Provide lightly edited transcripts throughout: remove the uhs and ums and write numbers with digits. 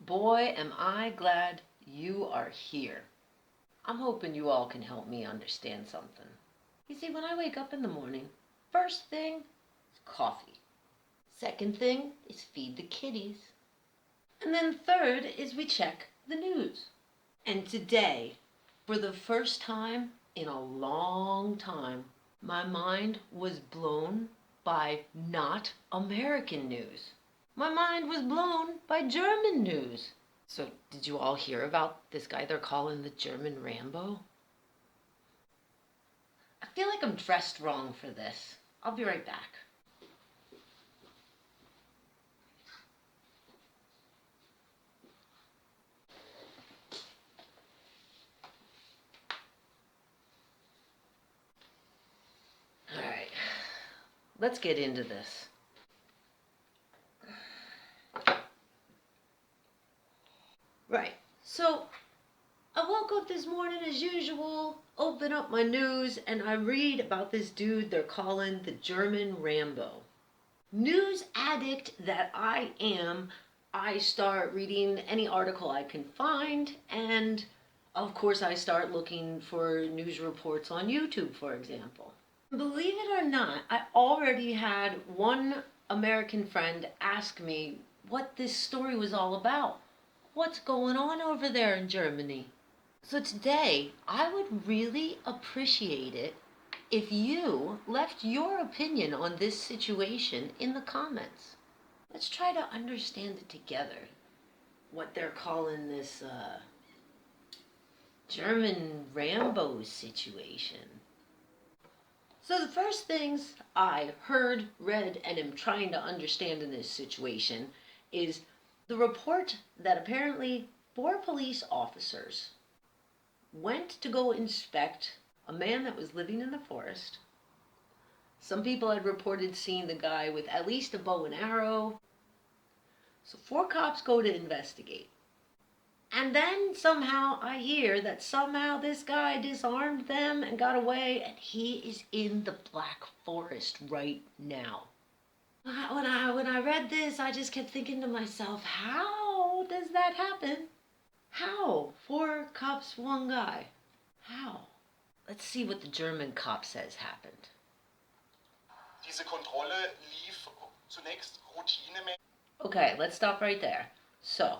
Boy, am I glad you are here. I'm hoping you all can help me understand something. You see, when I wake up in the morning, first thing is coffee. Second thing is feed the kitties. And then third is we check the news. And today, for the first time in a long time, my mind was blown by not American news. My mind was blown by German news. So, did you all hear about this guy they're calling the German Rambo? I feel like I'm dressed wrong for this. I'll be right back. Alright, let's get into this. Right, so I woke up this morning as usual, open up my news, and I read about this dude they're calling the German Rambo. News addict that I am, I start reading any article I can find, and of course I start looking for news reports on YouTube, for example. Believe it or not, I already had one American friend ask me what this story was all about. What's going on over there in Germany? So today, I would really appreciate it if you left your opinion on this situation in the comments. Let's try to understand it together. What they're calling this German Rambo situation. So the first things I heard, read, and am trying to understand in this situation is the report that apparently 4 police officers went to go inspect a man that was living in the forest. Some people had reported seeing the guy with at least a bow and arrow. So 4 cops go to investigate. And then somehow I hear that somehow this guy disarmed them and got away, and he is in the Black Forest right now. When I read this, I just kept thinking to myself, how does that happen? How? 4 cops, 1 guy. How? Let's see what the German cop says happened. Diese Kontrolle lief zunächst routinemäßig. Okay, let's stop right there. So,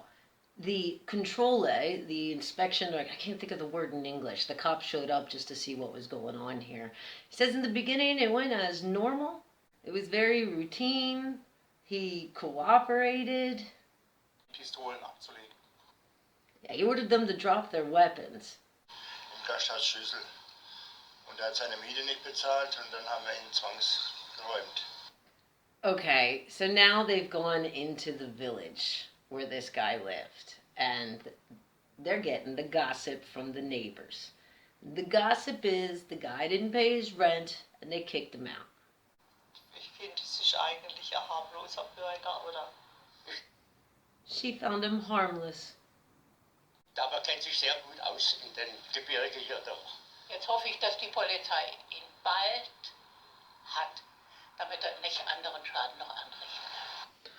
the controle, the inspection, I can't think of the word in English. The cop showed up just to see what was going on here. He says in the beginning it went as normal. It was very routine. He cooperated. Pistolen abzulegen. Yeah, he ordered them to drop their weapons. Im Gasthausschlüssel. Und hat seine Miete nicht bezahlt und dann haben wir ihn zwangsgeräumt. Okay, so now they've gone into the village where this guy lived, and they're getting the gossip from the neighbors. The gossip is the guy didn't pay his rent and they kicked him out. Ich finde, es ist eigentlich ein harmloser Bürger, oder? She found him harmless. Aber kennt sich sehr gut aus in den Gebirgen hier doch. Jetzt hoffe ich, dass die Polizei ihn bald hat, damit er nicht anderen Schaden noch anrichtet.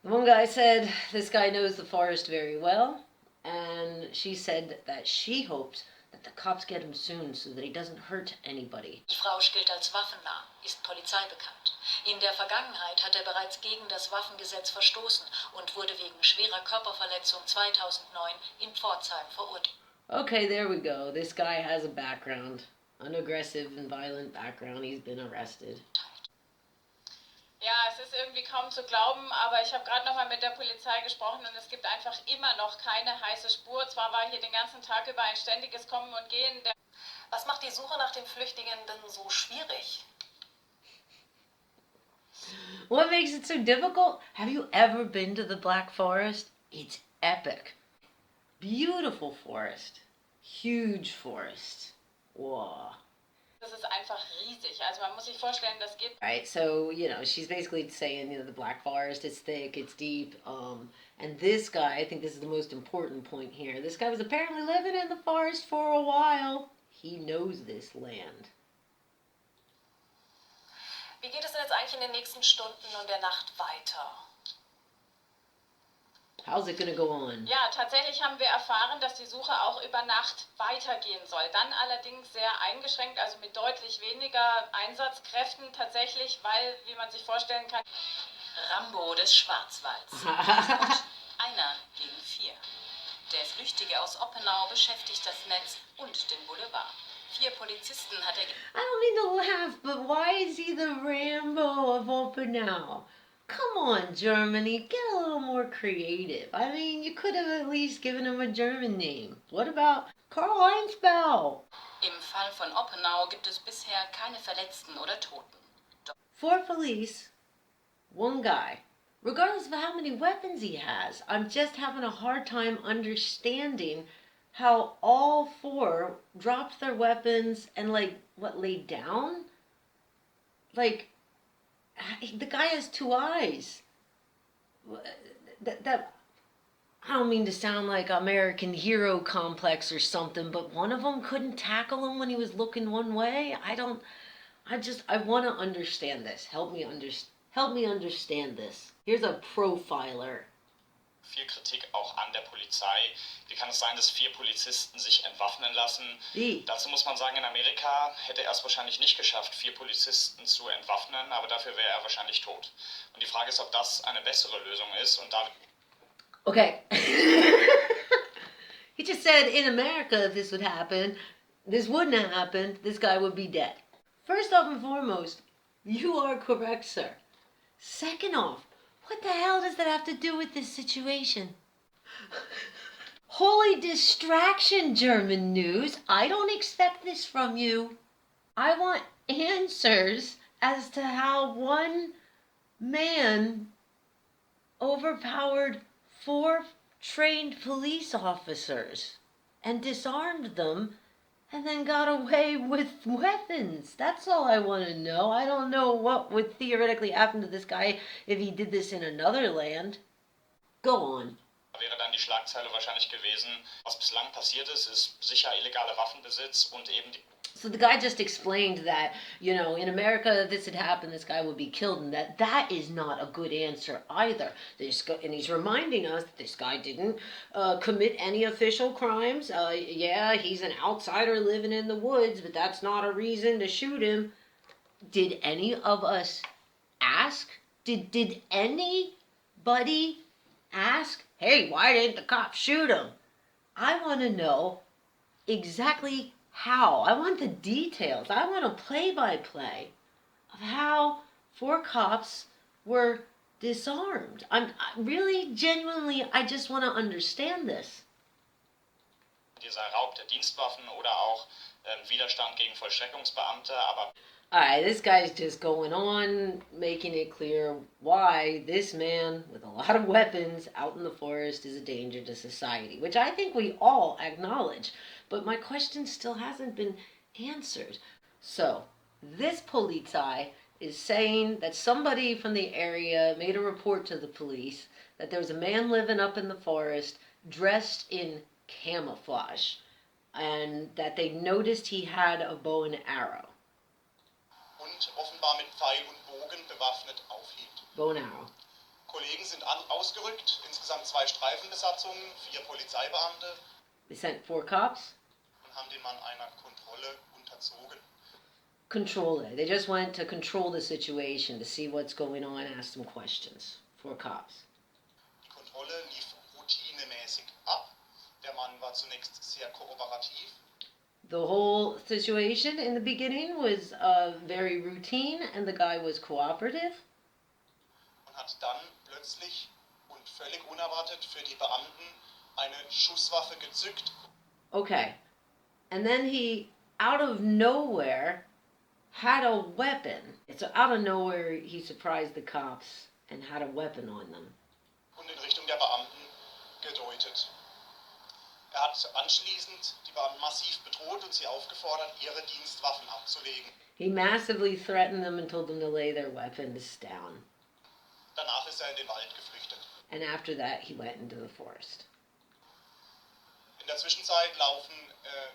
One guy said this guy knows the forest very well, and she said that she hopes that the cops get him soon so that he doesn't hurt anybody. Die Frau gilt als waffennah, ist Polizei bekannt. In der Vergangenheit hat er bereits gegen das Waffengesetz verstoßen und wurde wegen schwerer Körperverletzung 2009 in Pforzheim verurteilt. Okay, there we go. This guy has a background, an aggressive and violent background. He's been arrested. Ja, es ist irgendwie kaum zu glauben, aber ich habe gerade noch mal mit der Polizei gesprochen und es gibt einfach immer noch keine heiße Spur. Zwar war hier den ganzen Tag über ein ständiges Kommen und Gehen. Was macht die Suche nach den Flüchtlingen denn so schwierig? What makes it so difficult? Have you ever been to the Black Forest? It's epic. Beautiful forest. Huge forest. Whoa. Das ist einfach riesig. Also man muss sich vorstellen, das geht. Right, so, she's basically saying, the Black Forest, it's thick, it's deep. And this guy, I think this is the most important point here. This guy was apparently living in the forest for a while. He knows this land. Wie geht es denn jetzt eigentlich in den nächsten Stunden und der Nacht weiter? How's it gonna go on? Ja, tatsächlich haben wir erfahren, dass die Suche auch über Nacht weitergehen soll. Dann allerdings sehr eingeschränkt, also mit deutlich weniger Einsatzkräften tatsächlich, weil, wie man sich vorstellen kann, Rambo des Schwarzwalds. Und 1 gegen 4. Der Flüchtige aus Oppenau beschäftigt das Netz und den Boulevard. 4 Polizisten hat er... I don't mean to laugh, but why is he the Rambo of Oppenau? Come on, Germany, get a little more creative. I mean, you could have at least given him a German name. What about Karl-Heinz Bell? Im Fall von Oppenau gibt es bisher keine Verletzten oder Toten. 4 police, 1 guy. Regardless of how many weapons he has, I'm just having a hard time understanding how all 4 dropped their weapons and, like, what, laid down? Like, the guy has 2 eyes. That I don't mean to sound like American hero complex or something, but one of them couldn't tackle him when he was looking one way. I want to understand this. Help me understand this. Here's a profiler. Viel Kritik auch an der Polizei. Wie kann es sein, dass 4 Polizisten sich entwaffnen lassen? Wie? Dazu muss man sagen, in Amerika hätte er es wahrscheinlich nicht geschafft, 4 Polizisten zu entwaffnen, aber dafür wäre er wahrscheinlich tot. Und die Frage ist, ob das eine bessere Lösung ist. Und da... Okay. He just said in America, if this would happen, this wouldn't have happened, this guy would be dead. First off and foremost, you are correct, sir. Second off, what the hell does that have to do with this situation? Holy distraction, German news. I don't expect this from you. I want answers as to how one man overpowered 4 trained police officers and disarmed them and then got away with weapons. That's all I want to know. I don't know what would theoretically happen to this guy if he did this in another land. Go on. Wäre dann die Schlagzeile wahrscheinlich gewesen, was bislang passiert ist, ist sicher illegaler Waffenbesitz und eben die... So the guy just explained that, in America, if this had happened, this guy would be killed, and that is not a good answer either. And he's reminding us that this guy didn't commit any official crimes. Yeah, he's an outsider living in the woods, but that's not a reason to shoot him. Did any of us ask? Did anybody ask, hey, why didn't the cops shoot him? I want to know exactly how. I want the details. I want a play-by-play of how 4 cops were disarmed. I'm really, genuinely, I just want to understand this. Dieser Raub der Dienstwaffen oder auch Widerstand gegen Vollstreckungsbeamte, aber... Alright, this guy's just going on, making it clear why this man with a lot of weapons out in the forest is a danger to society, which I think we all acknowledge. But my question still hasn't been answered. So, this Polizei is saying that somebody from the area made a report to the police that there was a man living up in the forest dressed in camouflage, and that they noticed he had a bow and arrow. Und offenbar mit Pfeil und Bogen bewaffnet aufhielt. Bow and arrow. Kollegen sind ausgerückt, insgesamt 2 Streifenbesatzungen, 4 Polizeibeamte. They sent 4 cops. Und haben den Mann einer Kontrolle unterzogen. Control it. They just went to control the situation, to see what's going on, ask some questions. 4 cops. Die Kontrolle lief routinemäßig ab. Der Mann war zunächst sehr kooperativ. The whole situation in the beginning was very routine, and the guy was cooperative. Und hat dann plötzlich und völlig unerwartet für die Beamten eine Schusswaffe gezückt. Okay. And then he, out of nowhere, had a weapon. It's out of nowhere he surprised the cops and had a weapon on them. Und in Richtung der Beamten gedeutet. Er hat anschließend die Beamten massiv bedroht und sie aufgefordert, ihre Dienstwaffen abzulegen. He massively threatened them and told them to lay their weapons down. Danach ist er in den Wald geflüchtet. And after that, he went into the forest. In der Zwischenzeit laufen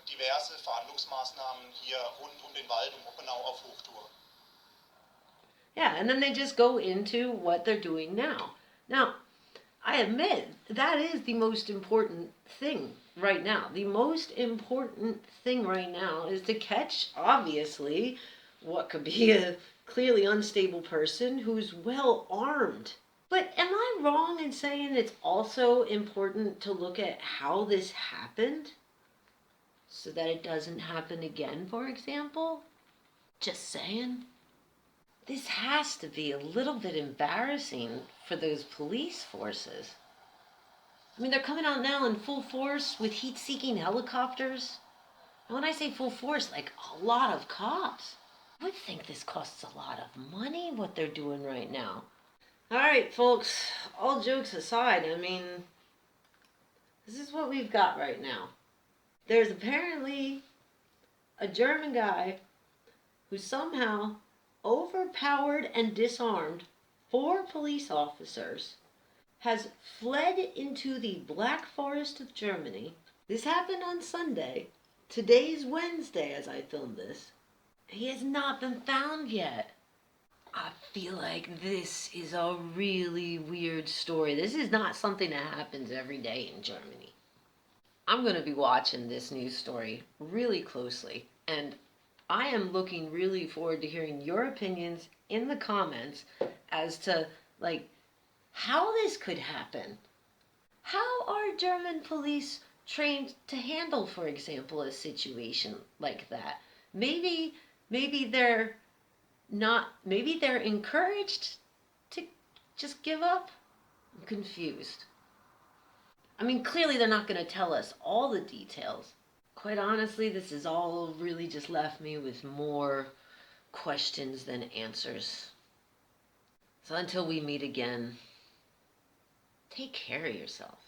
diverse Verhandlungsmaßnahmen hier rund um den Wald um Oppenau auf Hochtour. Yeah, and then they just go into what they're doing now. Now, I admit that is the most important thing right now. The most important thing right now is to catch, obviously, what could be a clearly unstable person who's well armed. But am I wrong in saying it's also important to look at how this happened so that it doesn't happen again, for example? Just saying. This has to be a little bit embarrassing for those police forces. I mean, they're coming out now in full force with heat-seeking helicopters. And when I say full force, like a lot of cops. I would think this costs a lot of money, what they're doing right now. All right, folks, all jokes aside, I mean, this is what we've got right now. There's apparently a German guy who somehow overpowered and disarmed 4 police officers, has fled into the Black Forest of Germany. This happened on Sunday. Today's Wednesday as I film this. He has not been found yet. I feel like this is a really weird story. This is not something that happens every day in Germany. I'm going to be watching this news story really closely, and I am looking really forward to hearing your opinions in the comments as to, like, how this could happen. How are German police trained to handle, for example, a situation like that? Maybe they're not, maybe they're encouraged to just give up? I'm confused. I mean, clearly they're not going to tell us all the details. Quite honestly, this has all really just left me with more questions than answers. So until we meet again, take care of yourself.